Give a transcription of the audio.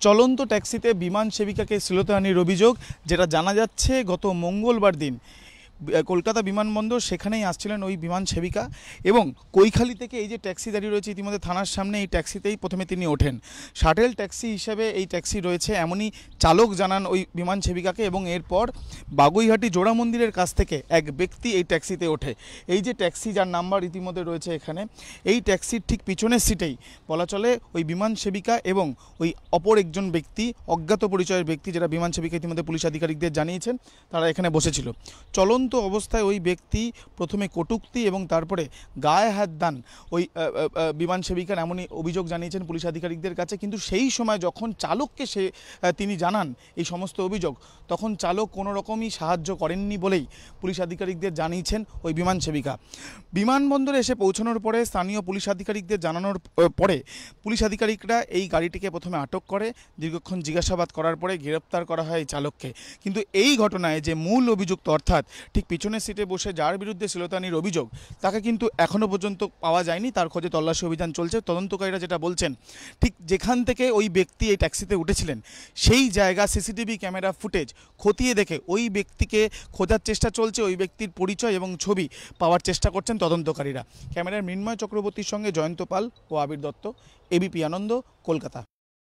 চলন্ত ট্যাক্সিতে বিমান সেবিকাকে শ্লীলতাহানির অভিযোগ, যেটা জানা যাচ্ছে গত মঙ্গলবার দিন কলকাতা বিমানবন্দর সেখানেই আসছিলেন ওই বিমান সেবিকা এবং কৈখালি থেকে এই যে ট্যাক্সি দাঁড়িয়ে রয়েছে ইতিমধ্যে থানার সামনে, এই ট্যাক্সিতেই প্রথমে তিনি ওঠেন। শাটেল ট্যাক্সি হিসেবে এই ট্যাক্সি রয়েছে এমনই চালক জানান ওই বিমান সেবিকাকে, এবং এরপর বাগুইহাটি জোড়া মন্দিরের কাছ থেকে এক ব্যক্তি এই ট্যাক্সিতে ওঠে। এই যে ট্যাক্সি যার নাম্বার ইতিমধ্যে রয়েছে এখানে, এই ট্যাক্সির ঠিক পিছনের সিটেই বলা চলে ওই বিমান সেবিকা এবং ওই অপর একজন ব্যক্তি, অজ্ঞাত পরিচয়ের ব্যক্তি, যারা বিমান সেবিকা ইতিমধ্যে পুলিশ আধিকারিকদের জানিয়েছেন, তারা এখানে বসেছিল। চলন্ত অবস্থায় ওই ব্যক্তি প্রথমে কটূক্তি এবং তারপরে গায়ে হাত দেন ওই বিমান সেবিকার, এমনই অভিযোগ জানিয়েছেন পুলিশ আধিকারিকদের কাছে। কিন্তু সেই সময় যখন চালককে তিনি জানান এই সমস্ত অভিযোগ, তখন চালক কোনো রকমই সাহায্য করেননি বলেই পুলিশ আধিকারিকদের জানিয়েছেন ওই বিমান সেবিকা। বিমানবন্দরে এসে পৌঁছানোর পরে স্থানীয় পুলিশ আধিকারিকদের জানানোর পরে পুলিশ আধিকারিকরা এই গাড়িটিকে প্রথমে আটক করে, দীর্ঘক্ষণ জিজ্ঞাসাবাদ করার পরে গ্রেপ্তার করা হয় এই চালককে। কিন্তু এই ঘটনায় যে মূল অভিযুক্ত, অর্থাৎ ঠিক পিছনের সিটে বসে যার বিরুদ্ধে শ্লীলতাহানির অভিযোগ, তাকে কিন্তু এখনও পর্যন্ত পাওয়া যায়নি। তার খোঁজে তল্লাশি অভিযান চলছে। তদন্তকারীরা যেটা বলছেন, ঠিক যেখান থেকে ওই ব্যক্তি এই ট্যাক্সিতে উঠেছিলেন সেই জায়গা সিসিটিভি ক্যামেরা ফুটেজ খতিয়ে দেখে ওই ব্যক্তিকে খোঁজার চেষ্টা চলছে। ওই ব্যক্তির পরিচয় এবং ছবি পাওয়ার চেষ্টা করছেন তদন্তকারীরা। ক্যামেরার মৃন্ময় চক্রবর্তীর সঙ্গে জয়ন্ত পাল ও আবির দত্ত, এবিপি আনন্দ, কলকাতা।